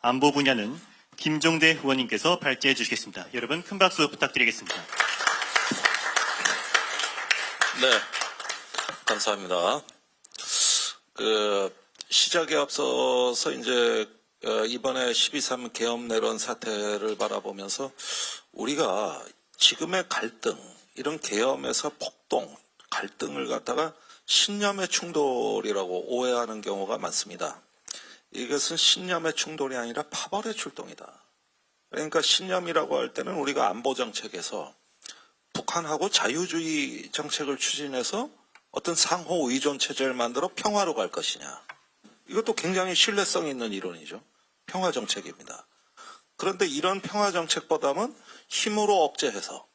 안보 분야는 김종대 의원님께서 발제해 주시겠습니다. 여러분 큰 박수 부탁드리겠습니다. 네, 감사합니다. 시작에 앞서서 이제 이번에 12.3 계엄내론 사태를 바라보면서 우리가 지금의 갈등, 이런 계엄에서 폭동, 갈등을 갖다가 신념의 충돌이라고 오해하는 경우가 많습니다. 이것은 신념의 충돌이 아니라 파벌의 출동이다. 그러니까 신념이라고 할 때는 우리가 안보 정책에서 북한하고 자유주의 정책을 추진해서 어떤 상호 의존 체제를 만들어 평화로 갈 것이냐. 이것도 굉장히 신뢰성 있는 이론이죠. 평화 정책입니다. 그런데 이런 평화 정책보다는 힘으로 억제해서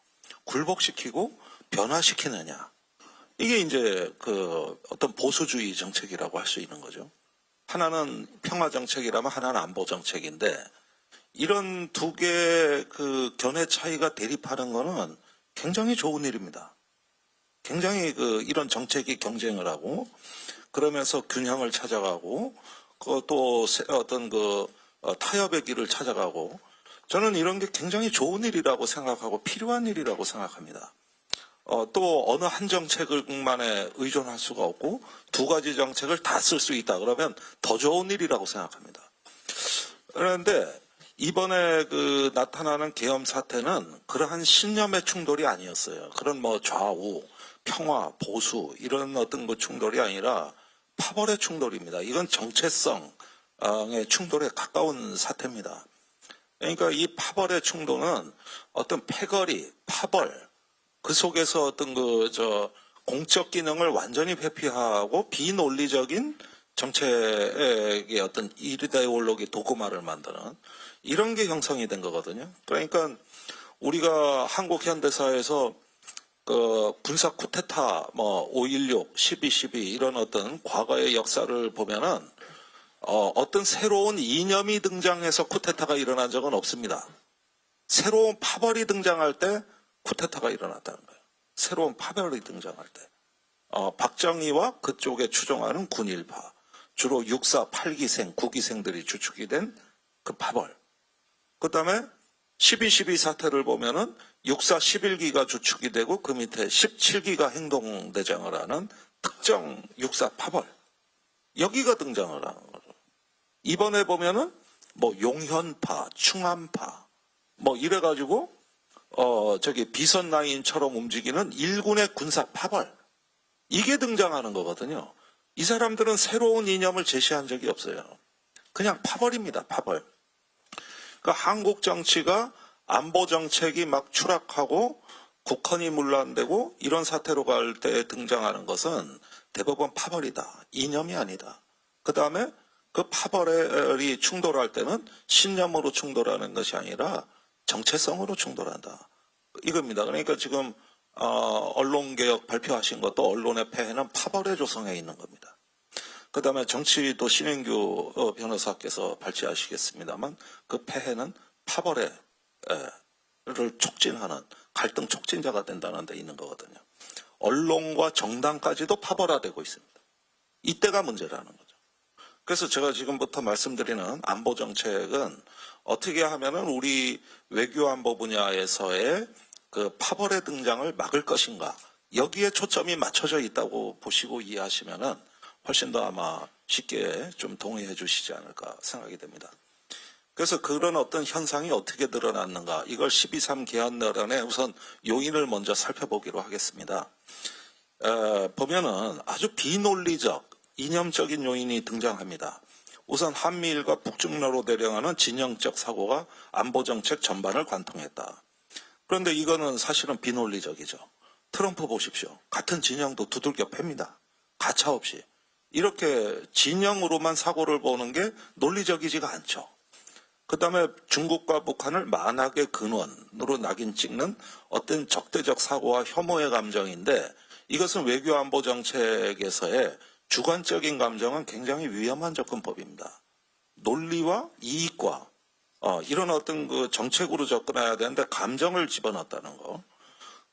굴복시키고 변화시키느냐. 이게 이제 어떤 보수주의 정책이라고 할 수 있는 거죠. 하나는 평화 정책이라면 하나는 안보 정책인데 이런 두 개의 견해 차이가 대립하는 거는 굉장히 좋은 일입니다. 굉장히 이런 정책이 경쟁을 하고 그러면서 균형을 찾아가고 또 어떤 타협의 길을 찾아가고 저는 이런 게 굉장히 좋은 일이라고 생각하고 필요한 일이라고 생각합니다. 또 어느 한 정책만에 의존할 수가 없고 두 가지 정책을 다 쓸 수 있다 그러면 더 좋은 일이라고 생각합니다. 그런데 이번에 나타나는 계엄 사태는 그러한 신념의 충돌이 아니었어요. 그런 좌우, 평화, 보수 이런 어떤 충돌이 아니라 파벌의 충돌입니다. 이건 정체성의 충돌에 가까운 사태입니다. 그러니까 이 파벌의 충돌은 어떤 패거리, 파벌 그 속에서 어떤 공적 기능을 완전히 회피하고 비논리적인 정책의 어떤 이데올로기 도구마를 만드는 이런 게 형성이 된 거거든요. 그러니까 우리가 한국 현대사에서 군사 쿠데타, 5.16, 12.12 이런 어떤 과거의 역사를 보면은 어떤 새로운 이념이 등장해서 쿠데타가 일어난 적은 없습니다. 새로운 파벌이 등장할 때 쿠데타가 일어났다는 거예요. 새로운 파벌이 등장할 때. 박정희와 그쪽에 추종하는 군일파, 주로 6.4, 8기생, 9기생들이 주축이 된 그 파벌. 그 다음에 12.12 사태를 보면은 6.4, 11기가 주축이 되고 그 밑에 17기가 행동대장을 하는 특정 6.4 파벌. 여기가 등장을 하는 거죠. 이번에 보면은 용현파, 충암파, 이래가지고 비선라인처럼 움직이는 일군의 군사 파벌. 이게 등장하는 거거든요. 이 사람들은 새로운 이념을 제시한 적이 없어요. 그냥 파벌입니다, 파벌. 그러니까 한국 정치가 안보 정책이 막 추락하고 국헌이 문란되고 이런 사태로 갈 때 등장하는 것은 대부분 파벌이다. 이념이 아니다. 그 다음에 그 파벌이 충돌할 때는 신념으로 충돌하는 것이 아니라 정체성으로 충돌한다. 이겁니다. 그러니까 지금 언론개혁 발표하신 것도 언론의 폐해는 파벌의 조성에 있는 겁니다. 그 다음에 정치도 신행규 변호사께서 발제하시겠습니다만 그 폐해는 파벌을 촉진하는 갈등 촉진자가 된다는 데 있는 거거든요. 언론과 정당까지도 파벌화되고 있습니다. 이때가 문제라는 거죠. 그래서 제가 지금부터 말씀드리는 안보 정책은 어떻게 하면은 우리 외교안보 분야에서의 파벌의 등장을 막을 것인가 여기에 초점이 맞춰져 있다고 보시고 이해하시면은 훨씬 더 아마 쉽게 좀 동의해 주시지 않을까 생각이 됩니다. 그래서 그런 어떤 현상이 어떻게 드러났는가 이걸 12.3 계엄내론의 우선 요인을 먼저 살펴보기로 하겠습니다. 보면은 아주 비논리적 이념적인 요인이 등장합니다. 우선 한미일과 북중러로 대령하는 진영적 사고가 안보정책 전반을 관통했다. 그런데 이거는 사실은 비논리적이죠. 트럼프 보십시오. 같은 진영도 두들겨 팹니다. 가차없이. 이렇게 진영으로만 사고를 보는 게 논리적이지가 않죠. 그 다음에 중국과 북한을 만악의 근원으로 낙인 찍는 어떤 적대적 사고와 혐오의 감정인데 이것은 외교안보 정책에서의 주관적인 감정은 굉장히 위험한 접근법입니다. 논리와 이익과 이런 어떤 정책으로 접근해야 되는데 감정을 집어넣었다는 거.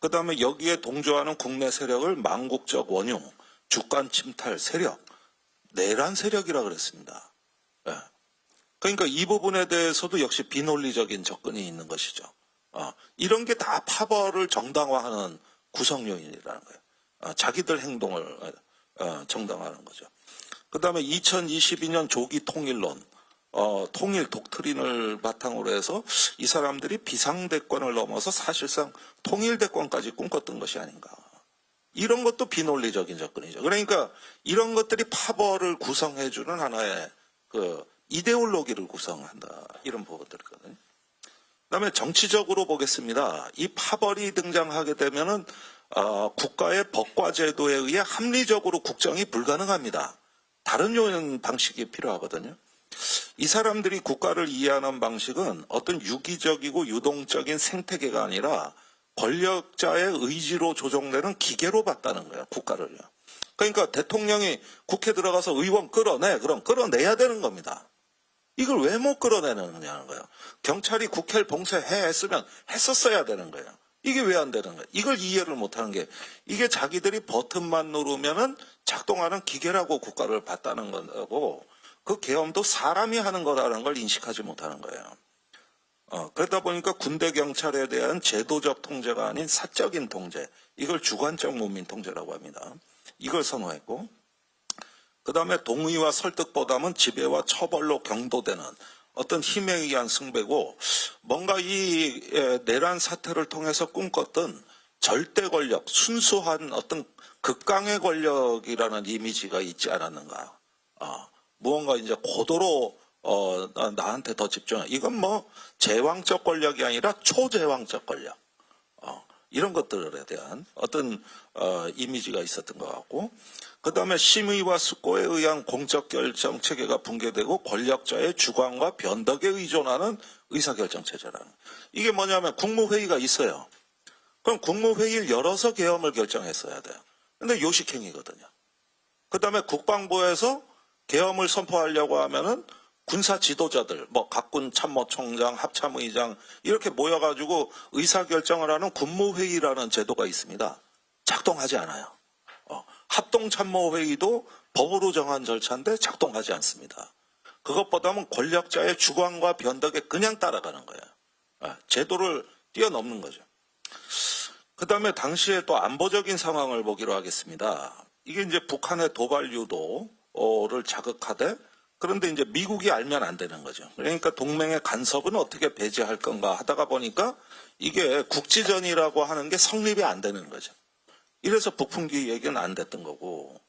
그 다음에 여기에 동조하는 국내 세력을 망국적 원흉, 주권 침탈 세력, 내란 세력이라 그랬습니다. 네. 그러니까 이 부분에 대해서도 역시 비논리적인 접근이 있는 것이죠. 이런 게 다 파벌을 정당화하는 구성 요인이라는 거예요. 자기들 행동을 정당화하는 거죠. 그 다음에 2022년 조기 통일론, 통일 독트린을 바탕으로 해서 이 사람들이 비상대권을 넘어서 사실상 통일대권까지 꿈꿨던 것이 아닌가. 이런 것도 비논리적인 접근이죠. 그러니까 이런 것들이 파벌을 구성해주는 하나의 그 이데올로기를 구성한다. 이런 부분들이거든요. 그다음에 정치적으로 보겠습니다. 이 파벌이 등장하게 되면은 국가의 법과 제도에 의해 합리적으로 국정이 불가능합니다. 다른 요인 방식이 필요하거든요. 이 사람들이 국가를 이해하는 방식은 어떤 유기적이고 유동적인 생태계가 아니라 권력자의 의지로 조종되는 기계로 봤다는 거예요. 국가를요. 그러니까 대통령이 국회 들어가서 의원 끌어내. 그럼 끌어내야 되는 겁니다. 이걸 왜 못 끌어내느냐는 거예요. 경찰이 국회를 봉쇄했으면 했었어야 되는 거예요. 이게 왜 안 되는 거예요? 이걸 이해를 못하는 게 이게 자기들이 버튼만 누르면은 작동하는 기계라고 국가를 봤다는 거고 그 계엄도 사람이 하는 거라는 걸 인식하지 못하는 거예요. 그러다 보니까 군대 경찰에 대한 제도적 통제가 아닌 사적인 통제, 이걸 주관적 문민 통제라고 합니다. 이걸 선호했고, 그 다음에 동의와 설득보다는 지배와 처벌로 경도되는 어떤 힘에 의한 승배고, 뭔가 이 내란 사태를 통해서 꿈꿨던 절대 권력, 순수한 어떤 극강의 권력이라는 이미지가 있지 않았는가. 무언가 이제 고도로 나한테 더 집중해. 이건 뭐 제왕적 권력이 아니라 초제왕적 권력. 이런 것들에 대한 어떤 이미지가 있었던 것 같고, 그 다음에 심의와 숙고에 의한 공적 결정 체계가 붕괴되고 권력자의 주관과 변덕에 의존하는 의사결정 체제라는. 이게 뭐냐면 국무회의가 있어요. 그럼 국무회의를 열어서 계엄을 결정했어야 돼요. 근데 요식행위거든요. 그 다음에 국방부에서 계엄을 선포하려고 하면은 군사 지도자들, 뭐 각군 참모총장, 합참의장 이렇게 모여가지고 의사결정을 하는 군무회의라는 제도가 있습니다. 작동하지 않아요. 합동참모회의도 법으로 정한 절차인데 작동하지 않습니다. 그것보다는 권력자의 주관과 변덕에 그냥 따라가는 거예요. 제도를 뛰어넘는 거죠. 그 다음에 당시에 또 안보적인 상황을 보기로 하겠습니다. 이게 이제 북한의 도발 유도를 자극하되 그런데 이제 미국이 알면 안 되는 거죠. 그러니까 동맹의 간섭은 어떻게 배제할 건가 하다가 보니까 이게 국지전이라고 하는 게 성립이 안 되는 거죠. 이래서 북풍기 얘기는 안 됐던 거고.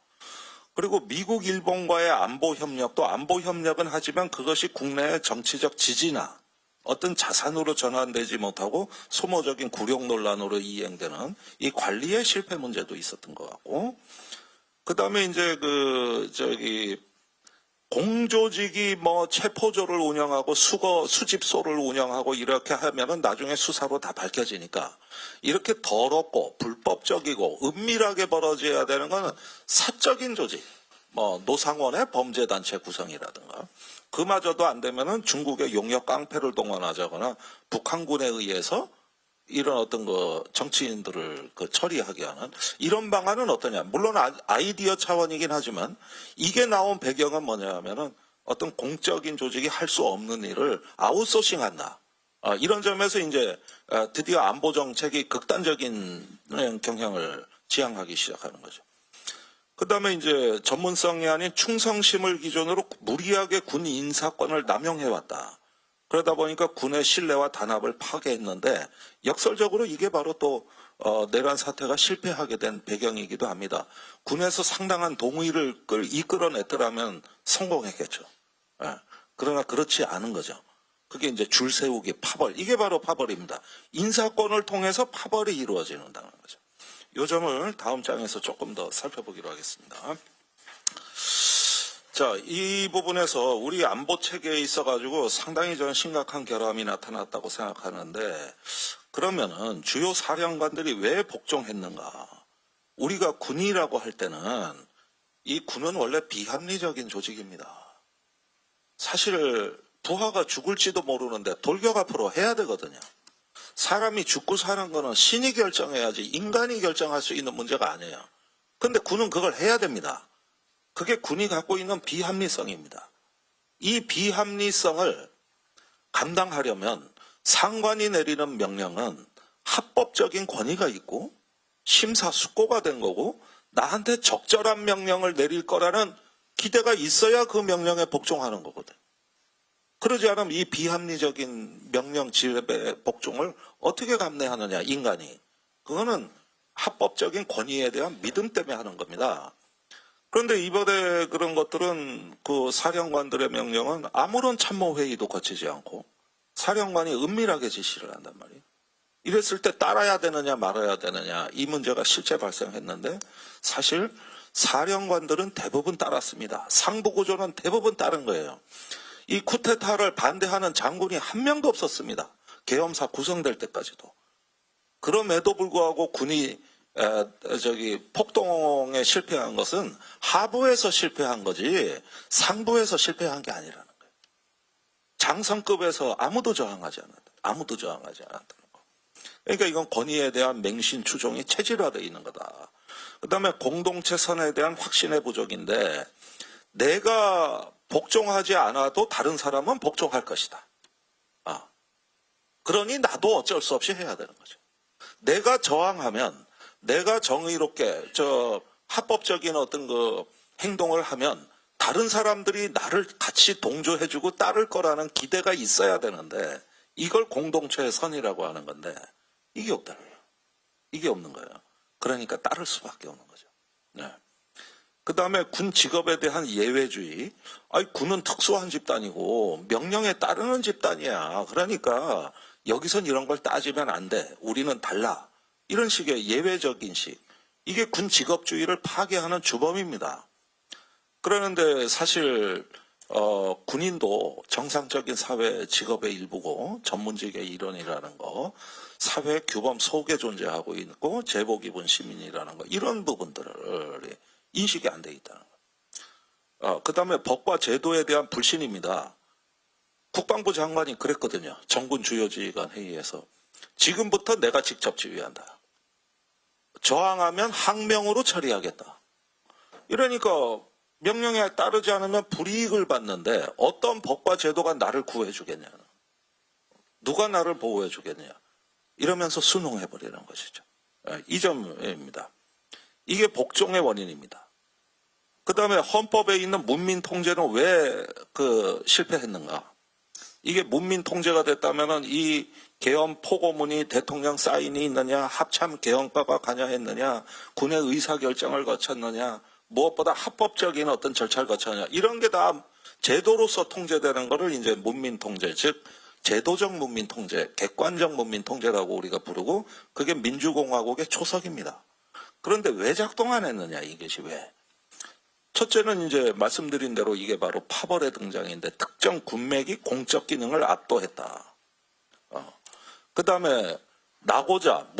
그리고 미국, 일본과의 안보 협력도 안보 협력은 하지만 그것이 국내의 정치적 지지나 어떤 자산으로 전환되지 못하고 소모적인 굴욕 논란으로 이행되는 이 관리의 실패 문제도 있었던 것 같고. 그 다음에 이제 공조직이 뭐 체포조를 운영하고 수집소를 운영하고 이렇게 하면은 나중에 수사로 다 밝혀지니까 이렇게 더럽고 불법적이고 은밀하게 벌어져야 되는 거는 사적인 조직, 뭐 노상원의 범죄단체 구성이라든가 그마저도 안 되면은 중국의 용역 깡패를 동원하자거나 북한군에 의해서 이런 어떤 정치인들을 처리하게 하는 이런 방안은 어떠냐. 물론 아이디어 차원이긴 하지만 이게 나온 배경은 뭐냐 하면은 어떤 공적인 조직이 할 수 없는 일을 아웃소싱한다. 이런 점에서 이제 드디어 안보 정책이 극단적인 경향을 지향하기 시작하는 거죠. 그 다음에 이제 전문성이 아닌 충성심을 기준으로 무리하게 군 인사권을 남용해왔다. 그러다 보니까 군의 신뢰와 단합을 파괴했는데 역설적으로 이게 바로 또 내란 사태가 실패하게 된 배경이기도 합니다. 군에서 상당한 동의를 이끌어냈더라면 성공했겠죠. 그러나 그렇지 않은 거죠. 그게 이제 줄 세우기, 파벌. 이게 바로 파벌입니다. 인사권을 통해서 파벌이 이루어지는다는 거죠. 이 점을 다음 장에서 조금 더 살펴보기로 하겠습니다. 자, 이 부분에서 우리 안보 체계에 있어가지고 상당히 저는 심각한 결함이 나타났다고 생각하는데 그러면은 주요 사령관들이 왜 복종했는가? 우리가 군이라고 할 때는 이 군은 원래 비합리적인 조직입니다. 사실 부하가 죽을지도 모르는데 돌격 앞으로 해야 되거든요. 사람이 죽고 사는 거는 신이 결정해야지 인간이 결정할 수 있는 문제가 아니에요. 근데 군은 그걸 해야 됩니다. 그게 군이 갖고 있는 비합리성입니다. 이 비합리성을 감당하려면 상관이 내리는 명령은 합법적인 권위가 있고 심사숙고가 된 거고 나한테 적절한 명령을 내릴 거라는 기대가 있어야 그 명령에 복종하는 거거든. 그러지 않으면 이 비합리적인 명령 지뢰의 복종을 어떻게 감내하느냐, 인간이. 그거는 합법적인 권위에 대한 믿음 때문에 하는 겁니다. 그런데 이번에 그런 것들은 그 사령관들의 명령은 아무런 참모회의도 거치지 않고 사령관이 은밀하게 지시를 한단 말이에요. 이랬을 때 따라야 되느냐 말아야 되느냐 이 문제가 실제 발생했는데 사실 사령관들은 대부분 따랐습니다. 상부구조는 대부분 따른 거예요. 이 쿠데타를 반대하는 장군이 한 명도 없었습니다. 계엄사 구성될 때까지도. 그럼에도 불구하고 군이 폭동에 실패한 것은 하부에서 실패한 거지 상부에서 실패한 게 아니라는 거예요. 장성급에서 아무도 저항하지 않았다는 거. 그러니까 이건 권위에 대한 맹신 추종이 체질화되어 있는 거다. 그다음에 공동체 선에 대한 확신의 부족인데 내가 복종하지 않아도 다른 사람은 복종할 것이다. 그러니 나도 어쩔 수 없이 해야 되는 거죠. 내가 저항하면 내가 정의롭게 합법적인 어떤 그 행동을 하면 다른 사람들이 나를 같이 동조해주고 따를 거라는 기대가 있어야 되는데 이걸 공동체의 선이라고 하는 건데 이게 없다고요. 이게 없는 거예요. 그러니까 따를 수밖에 없는 거죠. 네. 그 다음에 군 직업에 대한 예외주의. 군은 특수한 집단이고 명령에 따르는 집단이야. 그러니까 여기선 이런 걸 따지면 안 돼. 우리는 달라. 이런 식의 예외적인 식. 이게 군 직업주의를 파괴하는 주범입니다. 그러는데 사실 군인도 정상적인 사회 직업의 일부고 전문직의 일원이라는 거, 사회 규범 속에 존재하고 있고 제복 입은 시민이라는 거 이런 부분들을 인식이 안 돼 있다는 거. 그다음에 법과 제도에 대한 불신입니다. 국방부 장관이 그랬거든요. 정군 주요 지휘관 회의에서 지금부터 내가 직접 지휘한다. 저항하면 항명으로 처리하겠다. 이러니까 명령에 따르지 않으면 불이익을 받는데 어떤 법과 제도가 나를 구해주겠냐. 누가 나를 보호해주겠냐. 이러면서 순응해버리는 것이죠. 이 점입니다. 이게 복종의 원인입니다. 그 다음에 헌법에 있는 문민 통제는 왜 실패했는가? 이게 문민 통제가 됐다면은 이 계엄 포고문이 대통령 사인이 있느냐, 합참 계엄과가 관여했느냐, 군의 의사결정을 거쳤느냐, 무엇보다 합법적인 어떤 절차를 거쳤느냐, 이런 게 다 제도로서 통제되는 거를 이제 문민 통제, 즉 제도적 문민 통제, 객관적 문민 통제라고 우리가 부르고 그게 민주공화국의 초석입니다. 그런데 왜 작동 안 했느냐, 이것이 왜? 첫째는 이제 말씀드린 대로 이게 바로 파벌의 등장인데 특정 군맥이 공적 기능을 압도했다. 그 다음에 나고자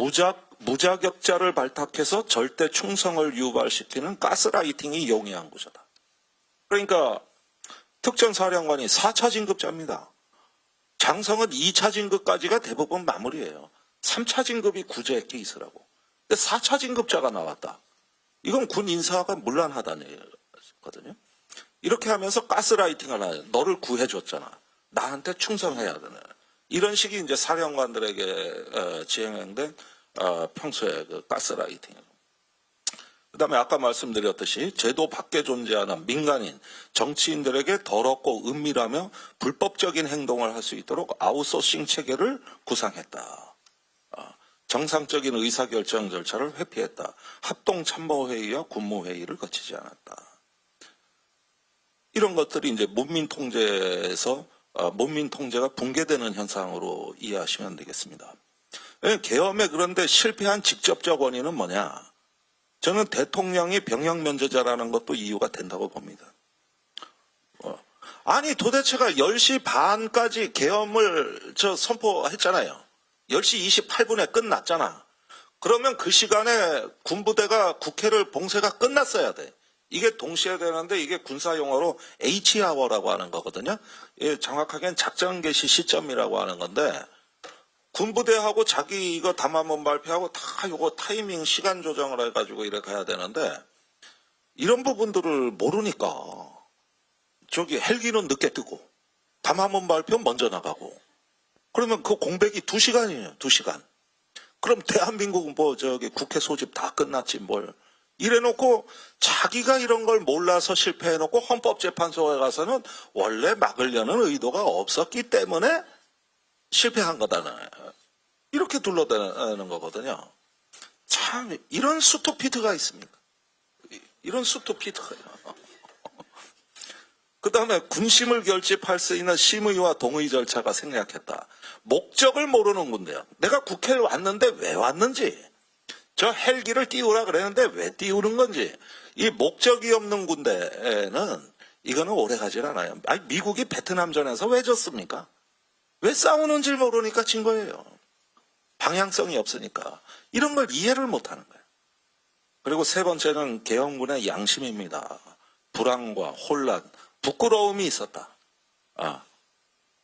무자격자를 발탁해서 절대 충성을 유발시키는 가스라이팅이 용이한 구조다. 그러니까 특정 사령관이 4차 진급자입니다. 장성은 2차 진급까지가 대부분 마무리예요. 3차 진급이 구제 케이스라고. 근데 4차 진급자가 나왔다. 이건 군 인사가 문란하다는 얘기거든요. 이렇게 하면서 가스라이팅을 하요. 너를 구해줬잖아. 나한테 충성해야 되는. 이런 식이 이제 사령관들에게 지행된 평소의 그 가스라이팅. 그다음에 아까 말씀드렸듯이 제도 밖에 존재하는 민간인, 정치인들에게 더럽고 은밀하며 불법적인 행동을 할 수 있도록 아웃소싱 체계를 구상했다. 정상적인 의사결정 절차를 회피했다. 합동참모회의와 군무회의를 거치지 않았다. 이런 것들이 이제 문민 통제가 붕괴되는 현상으로 이해하시면 되겠습니다. 계엄에 그런데 실패한 직접적 원인은 뭐냐? 저는 대통령이 병역 면제자라는 것도 이유가 된다고 봅니다. 아니 도대체가 10시 반까지 계엄을 선포했잖아요. 10시 28분에 끝났잖아. 그러면 그 시간에 군부대가 국회를 봉쇄가 끝났어야 돼. 이게 동시에 되는데 이게 군사 용어로 H아워라고 하는 거거든요. 정확하게는 작전 개시 시점이라고 하는 건데 군부대하고 자기 이거 담화문 발표하고 다 이거 타이밍 시간 조정을 해가지고 이렇게 가야 되는데 이런 부분들을 모르니까 저기 헬기는 늦게 뜨고 담화문 발표 먼저 나가고 그러면 그 공백이 2시간이에요. 2시간. 그럼 대한민국은 뭐 저기 국회 소집 다 끝났지 뭘. 이래놓고 자기가 이런 걸 몰라서 실패해놓고 헌법재판소에 가서는 원래 막으려는 의도가 없었기 때문에 실패한 거다는 이렇게 둘러대는 거거든요. 참 이런 스투피드가 있습니까? 이런 스투피드가요. 그 다음에 군심을 결집할 수 있는 심의와 동의 절차가 생략했다. 목적을 모르는 군데요. 내가 국회에 왔는데 왜 왔는지, 저 헬기를 띄우라 그랬는데 왜 띄우는 건지, 이 목적이 없는 군데는 이거는 오래 가질 않아요. 아니, 미국이 베트남전에서 왜 졌습니까? 왜 싸우는지 모르니까 진 거예요. 방향성이 없으니까. 이런 걸 이해를 못 하는 거예요. 그리고 세 번째는 계엄군의 양심입니다. 불안과 혼란, 부끄러움이 있었다.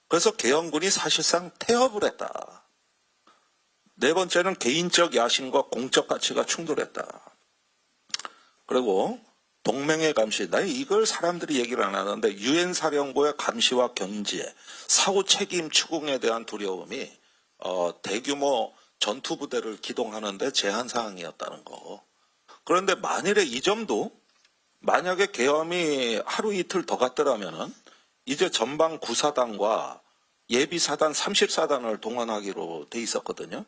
그래서 계엄군이 사실상 태업을 했다. 네 번째는 개인적 야심과 공적 가치가 충돌했다. 그리고 동맹의 감시, 나 이걸 사람들이 얘기를 안 하는데 유엔 사령부의 감시와 견제, 사후 책임 추궁에 대한 두려움이 대규모 전투부대를 기동하는데 제한 사항이었다는 거. 그런데 만일에 이 점도 만약에 계엄이 하루 이틀 더 갔더라면은 이제 전방 9사단과 예비사단 30사단을 동원하기로 돼 있었거든요.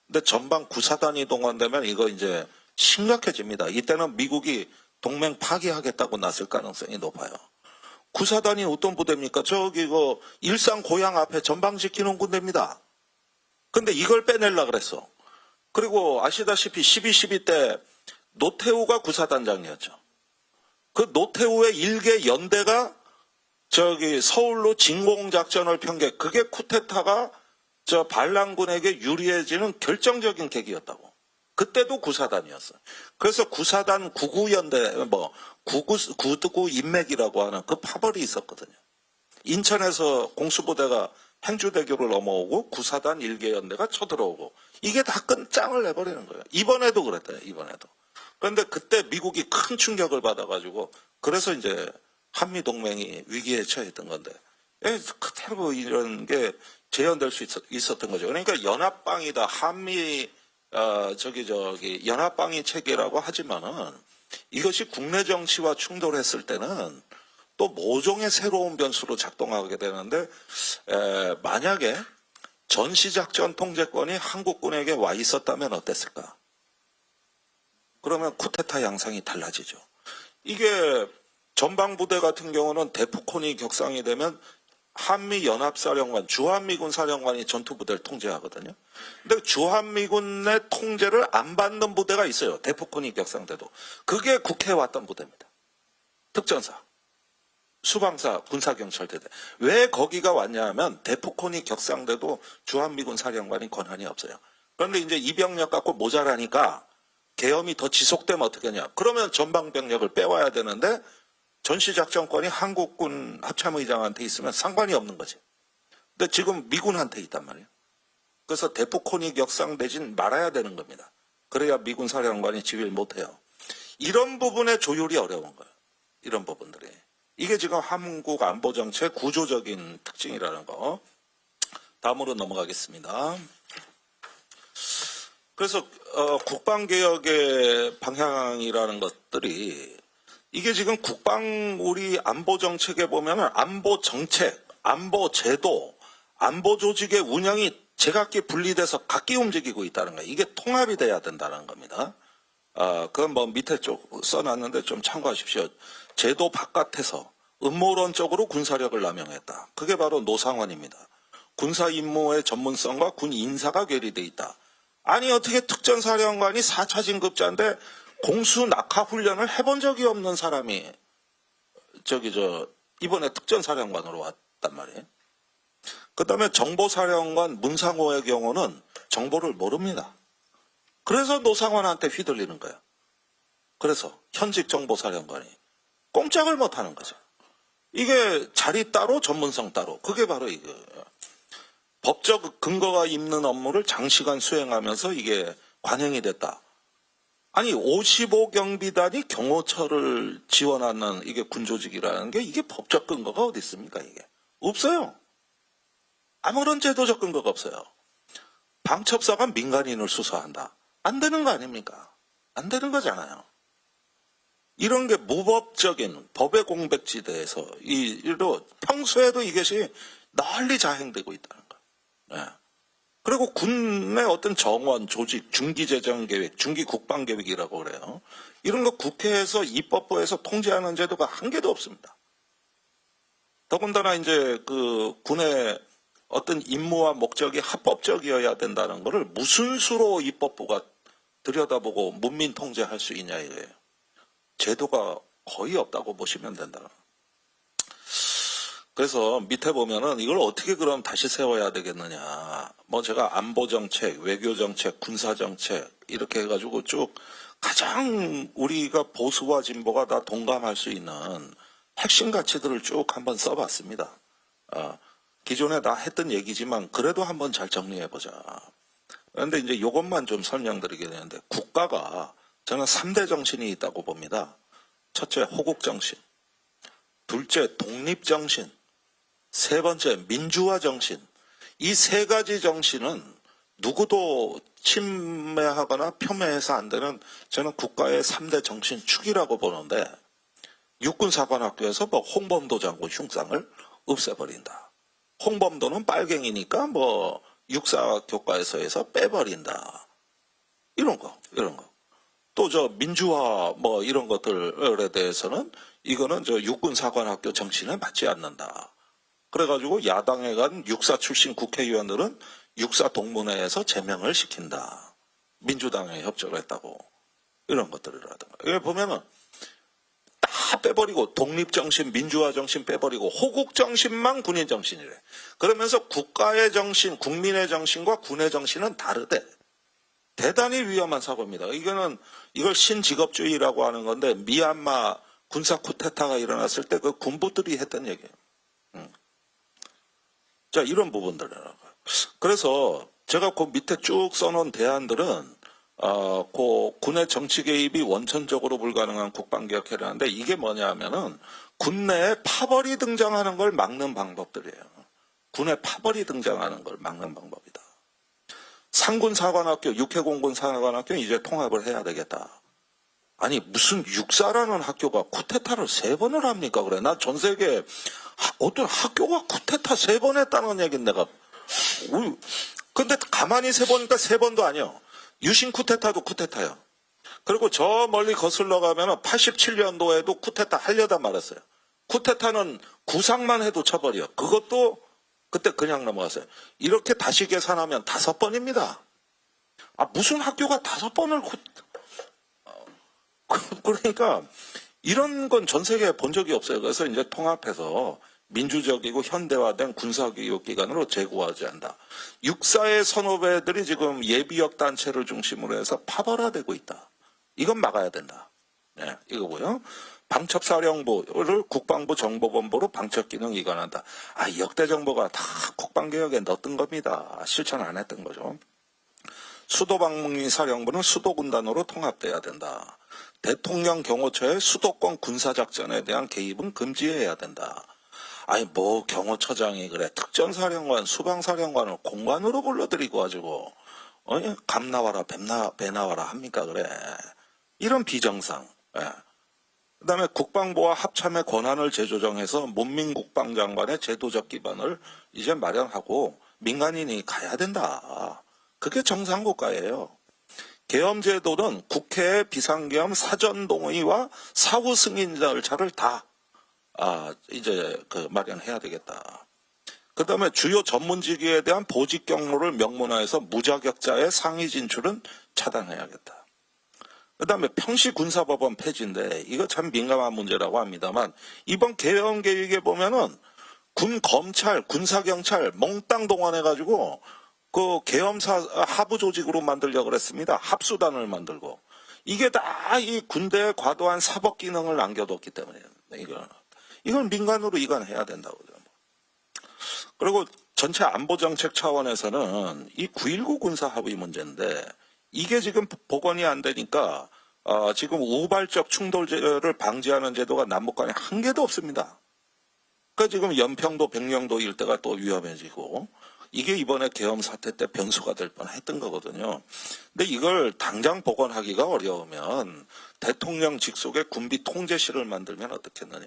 근데 전방 9사단이 동원되면 이거 이제 심각해집니다. 이때는 미국이 동맹 파기하겠다고 나설 가능성이 높아요. 9사단이 어떤 부대입니까? 저기 일산 고향 앞에 전방 지키는 군대입니다. 근데 이걸 빼내려고 그랬어. 그리고 아시다시피 12.12 때 노태우가 9사단장이었죠. 그 노태우의 일개 연대가 저기 서울로 진공작전을 편개, 그게 쿠데타가 저 반란군에게 유리해지는 결정적인 계기였다고. 그때도 9사단이었어요. 그래서 9사단 99연대, 99 인맥이라고 하는 그 파벌이 있었거든요. 인천에서 공수부대가 행주대교를 넘어오고 9사단 일개연대가 쳐들어오고 이게 다 끝장을 내버리는 거예요. 이번에도 그랬대요. 이번에도. 그런데 그때 미국이 큰 충격을 받아가지고 그래서 이제 한미동맹이 위기에 처했던 건데 그대로 이런 게 재현될 수 있었던 거죠. 그러니까 연합방위다. 한미 연합방위 체계라고 하지만은 이것이 국내 정치와 충돌했을 때는 또 모종의 새로운 변수로 작동하게 되는데 만약에 전시작전 통제권이 한국군에게 와 있었다면 어땠을까? 그러면 쿠데타 양상이 달라지죠. 이게 전방부대 같은 경우는 대포콘이 격상이 되면 한미연합사령관, 주한미군 사령관이 전투부대를 통제하거든요. 근데 주한미군의 통제를 안 받는 부대가 있어요. 대포콘이 격상돼도. 그게 국회에 왔던 부대입니다. 특전사, 수방사, 군사경찰대대. 왜 거기가 왔냐 하면 대포콘이 격상돼도 주한미군 사령관이 권한이 없어요. 그런데 이제 이 병력 갖고 모자라니까 계엄이 더 지속되면 어떻게 하냐. 그러면 전방병력을 빼와야 되는데 전시작전권이 한국군 합참의장한테 있으면 상관이 없는 거지. 근데 지금 미군한테 있단 말이에요. 그래서 대포콘이 격상되진 말아야 되는 겁니다. 그래야 미군 사령관이 지휘를 못해요. 이런 부분의 조율이 어려운 거예요. 이런 부분들이. 이게 지금 한국 안보정책 구조적인 특징이라는 거. 다음으로 넘어가겠습니다. 그래서 국방개혁의 방향이라는 것들이 이게 지금 우리 안보정책에 보면은 안보정책, 안보제도, 안보조직의 운영이 제각기 분리돼서 각기 움직이고 있다는 거예요. 이게 통합이 돼야 된다는 겁니다. 그건 밑에 쪽 써놨는데 좀 참고하십시오. 제도 바깥에서 음모론적으로 군사력을 남용했다. 그게 바로 노상원입니다. 군사 임무의 전문성과 군 인사가 괴리돼 있다. 아니 어떻게 특전사령관이 4차 진급자인데 공수 낙하 훈련을 해본 적이 없는 사람이 이번에 특전사령관으로 왔단 말이에요. 그 다음에 정보사령관 문상호의 경우는 정보를 모릅니다. 그래서 노상원한테 휘둘리는 거예요. 그래서 현직 정보사령관이 꼼짝을 못하는 거죠. 이게 자리 따로 전문성 따로. 그게 바로 이거예요. 법적 근거가 있는 업무를 장시간 수행하면서 이게 관행이 됐다. 아니 55경비단이 경호처를 지원하는 이게 군조직이라는 게 이게 법적 근거가 어디 있습니까? 이게 없어요. 아무런 제도적 근거가 없어요. 방첩사가 민간인을 수사한다. 안 되는 거 아닙니까? 안 되는 거잖아요. 이런 게 무법적인 법의 공백지대에서 이로 평소에도 이것이 널리 자행되고 있다는 거예요. 예. 그리고 군의 어떤 정원, 조직, 중기재정계획, 중기국방계획이라고 그래요. 이런 거 국회에서 입법부에서 통제하는 제도가 한 개도 없습니다. 더군다나 이제 그 군의 어떤 임무와 목적이 합법적이어야 된다는 것을 무슨 수로 입법부가 들여다보고 문민 통제할 수 있냐 이거예요. 제도가 거의 없다고 보시면 된다. 그래서 밑에 보면은 이걸 어떻게 그럼 다시 세워야 되겠느냐. 뭐 제가 안보정책, 외교정책, 군사정책 이렇게 해가지고 쭉 가장 우리가 보수와 진보가 다 동감할 수 있는 핵심 가치들을 쭉 한번 써봤습니다. 기존에 다 했던 얘기지만 그래도 한번 잘 정리해보자. 그런데 이제 이것만 좀 설명드리게 되는데 국가가 저는 3대 정신이 있다고 봅니다. 첫째, 호국정신. 둘째, 독립정신. 세 번째, 민주화 정신. 이 세 가지 정신은 누구도 침해하거나 폄훼해서 안 되는 저는 국가의 3대 정신 축이라고 보는데 육군사관학교에서 뭐 홍범도 장군 흉상을 없애버린다. 홍범도는 빨갱이니까 뭐 육사교과에서 해서 빼버린다. 이런 거. 또 저 민주화 뭐 이런 것들에 대해서는 이거는 저 육군사관학교 정신에 맞지 않는다. 그래가지고 야당에 간 육사 출신 국회의원들은 육사 동문회에서 제명을 시킨다. 민주당에 협조를 했다고. 이런 것들이라든가. 여기 보면은 다 빼버리고 독립정신, 민주화정신 빼버리고 호국정신만 군인정신이래. 그러면서 국가의 정신, 국민의 정신과 군의 정신은 다르대. 대단히 위험한 사고입니다. 이걸 신직업주의라고 하는 건데 미얀마 군사 쿠데타가 일어났을 때 그 군부들이 했던 얘기예요. 자, 이런 부분들이라고요. 그래서 제가 그 밑에 쭉 써놓은 대안들은 그 군의 정치 개입이 원천적으로 불가능한 국방개혁이라는데 이게 뭐냐 하면은 군내에 파벌이 등장하는 걸 막는 방법들이에요. 군에 파벌이 등장하는 걸 막는 방법이다. 상군사관학교, 육해공군사관학교 이제 통합을 해야 되겠다. 아니 무슨 육사라는 학교가 쿠데타를 3번을 합니까? 그래. 나 전 세계 어떤 학교가 쿠데타 3번 했다는 얘기는 내가 근데 가만히 세보니까 3번도 아니요. 유신 쿠데타도 쿠데타야. 그리고 저 멀리 거슬러 가면 87년도에도 쿠데타 하려다 말았어요. 쿠데타는 구상만 해도 처벌이요. 그것도 그때 그냥 넘어갔어요. 이렇게 다시 계산하면 5번입니다. 무슨 학교가 5번을 그러니까 이런 건 전 세계에 본 적이 없어요. 그래서 이제 통합해서 민주적이고 현대화된 군사교육기관으로 재구하지 한다. 육사의 선후배들이 지금 예비역 단체를 중심으로 해서 파벌화되고 있다. 이건 막아야 된다. 네, 이거고요. 방첩사령부를 국방부 정보본부로 방첩기능 이관한다. 역대 정부가 다 국방개혁에 넣었던 겁니다. 실천 안 했던 거죠. 수도방위사령부는 수도군단으로 통합돼야 된다. 대통령 경호처의 수도권 군사작전에 대한 개입은 금지해야 된다. 뭐 경호처장이 그래 특전사령관, 수방사령관을 공관으로 불러들이고 가지고 감 나와라 배 나와라 합니까 그래. 이런 비정상. 그다음에 국방부와 합참의 권한을 재조정해서 문민국방장관의 제도적 기반을 이제 마련하고 민간인이 가야 된다. 그게 정상국가예요. 계엄제도는 국회의 비상계엄 사전동의와 사후 승인 절차를 다 이제 마련해야 되겠다. 그 다음에 주요 전문직위에 대한 보직 경로를 명문화해서 무자격자의 상위 진출은 차단해야겠다. 그 다음에 평시군사법원 폐지인데 이거 참 민감한 문제라고 합니다만 이번 계엄 계획에 보면은 군 검찰, 군사경찰 몽땅 동원해가지고 그 계엄사 하부 조직으로 만들려고 그랬습니다. 합수단을 만들고 이게 다 이 군대의 과도한 사법 기능을 남겨뒀기 때문에 이건 민간으로 이관해야 된다고. 그리고 전체 안보 정책 차원에서는 이 9.19 군사 합의 문제인데 이게 지금 복원이 안 되니까 지금 우발적 충돌을 방지하는 제도가 남북 간에 한 개도 없습니다. 그러니까 지금 연평도, 백령도 일대가 또 위험해지고 이게 이번에 계엄 사태 때 변수가 될 뻔했던 거거든요. 근데 이걸 당장 복원하기가 어려우면 대통령 직속의 군비 통제실을 만들면 어떻겠느냐.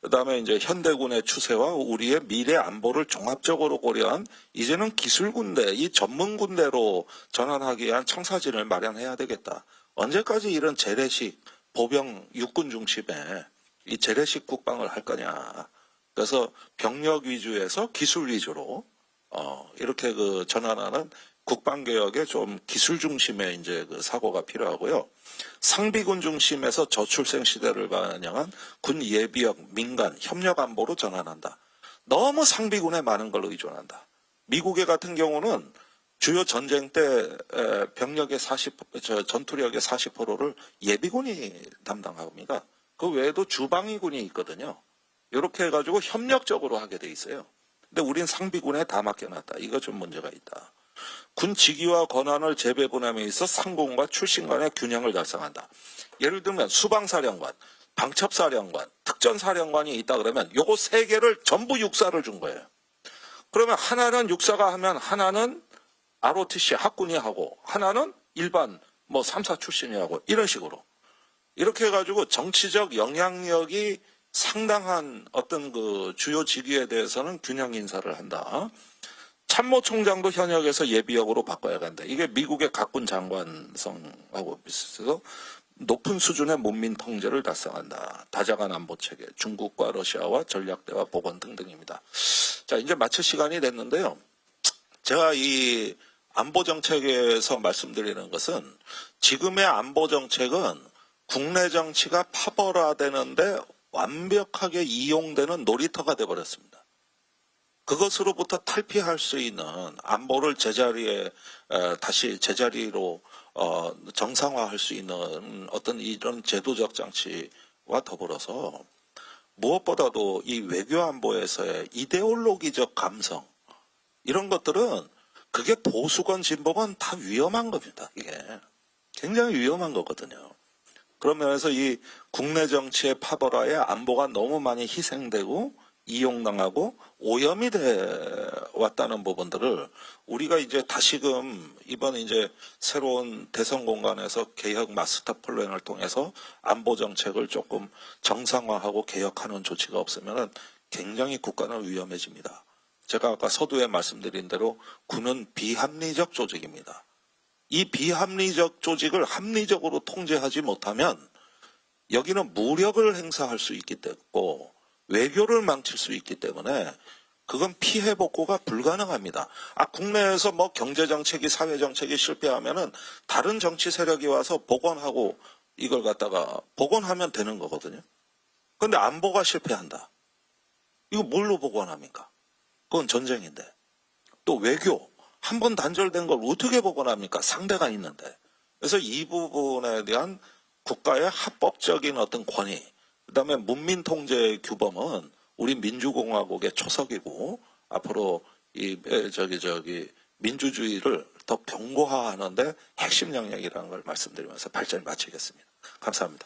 그다음에 이제 현대군의 추세와 우리의 미래 안보를 종합적으로 고려한 이제는 기술군대, 이 전문군대로 전환하기 위한 청사진을 마련해야 되겠다. 언제까지 이런 재래식 보병 육군 중심의 이 재래식 국방을 할 거냐. 그래서 병력 위주에서 기술 위주로 이렇게 그 전환하는 국방개혁의 좀 기술 중심의 이제 그 사고가 필요하고요. 상비군 중심에서 저출생 시대를 반영한 군 예비역, 민간, 협력 안보로 전환한다. 너무 상비군에 많은 걸 의존한다. 미국의 같은 경우는 주요 전쟁 때 병력의 전투력의 40%를 예비군이 담당합니다. 그 외에도 주방위군이 있거든요. 이렇게 해가지고 협력적으로 하게 돼 있어요. 근데 우린 상비군에 다 맡겨놨다. 이거 좀 문제가 있다. 군 직위와 권한을 재배분함에 있어 상공과 출신 간의 균형을 달성한다. 예를 들면 수방사령관, 방첩사령관, 특전사령관이 있다 그러면 요거 세 개를 전부 육사를 준 거예요. 그러면 하나는 육사가 하면 하나는 ROTC 학군이 하고 하나는 일반 뭐 3사 출신이 하고 이런 식으로. 이렇게 해가지고 정치적 영향력이 상당한 어떤 그 주요 직위에 대해서는 균형 인사를 한다. 참모총장도 현역에서 예비역으로 바꿔야 한다. 이게 미국의 각군 장관성하고 비슷해서 높은 수준의 문민 통제를 달성한다. 다자간 안보 체계, 중국과 러시아와 전략대화 복원 등등입니다. 자, 이제 마칠 시간이 됐는데요. 제가 이 안보 정책에서 말씀드리는 것은 지금의 안보 정책은 국내 정치가 파벌화되는데 완벽하게 이용되는 놀이터가 되어버렸습니다. 그것으로부터 탈피할 수 있는 안보를 제자리에 다시 제자리로 정상화할 수 있는 어떤 이런 제도적 장치와 더불어서 무엇보다도 이 외교 안보에서의 이데올로기적 감성 이런 것들은 그게 보수건 진보건 다 위험한 겁니다. 이게 굉장히 위험한 거거든요. 그런 면에서 이 국내 정치의 파벌화에 안보가 너무 많이 희생되고 이용당하고 오염이 돼 왔다는 부분들을 우리가 이제 다시금 이번 이제 새로운 대선 공간에서 개혁 마스터 플랜을 통해서 안보 정책을 조금 정상화하고 개혁하는 조치가 없으면 굉장히 국가는 위험해집니다. 제가 아까 서두에 말씀드린 대로 군은 비합리적 조직입니다. 이 비합리적 조직을 합리적으로 통제하지 못하면 여기는 무력을 행사할 수 있기 때문에 외교를 망칠 수 있기 때문에 그건 피해 복구가 불가능합니다. 국내에서 뭐 경제 정책이 사회 정책이 실패하면은 다른 정치 세력이 와서 복원하고 이걸 갖다가 복원하면 되는 거거든요. 그런데 안보가 실패한다. 이거 뭘로 복원합니까? 그건 전쟁인데. 또 외교 한 번 단절된 걸 어떻게 복원합니까? 상대가 있는데. 그래서 이 부분에 대한 국가의 합법적인 어떤 권위, 그다음에 문민 통제 규범은 우리 민주공화국의 초석이고 앞으로 이 민주주의를 더 견고화하는데 핵심 영역이라는 걸 말씀드리면서 발전을 마치겠습니다. 감사합니다.